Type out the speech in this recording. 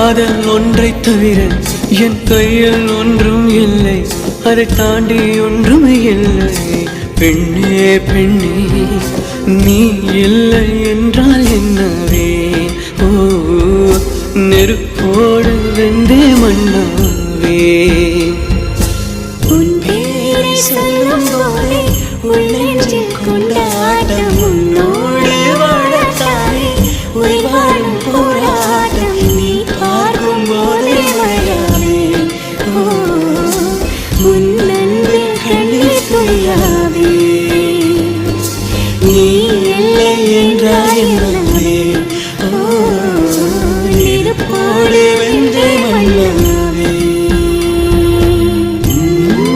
காதல் ஒன்றை தவிர என் கையில் ஒன்றும் இல்லை, அதை தாண்டி ஒன்றும் இல்லை. பெண்ணே பெண்ணே நீ இல்லை என்றால் என்னவே? ஓ நெருப்போடு வெந்தே மண்ணாவே. உன் பேரை சொல்லும் போதே உள்ளே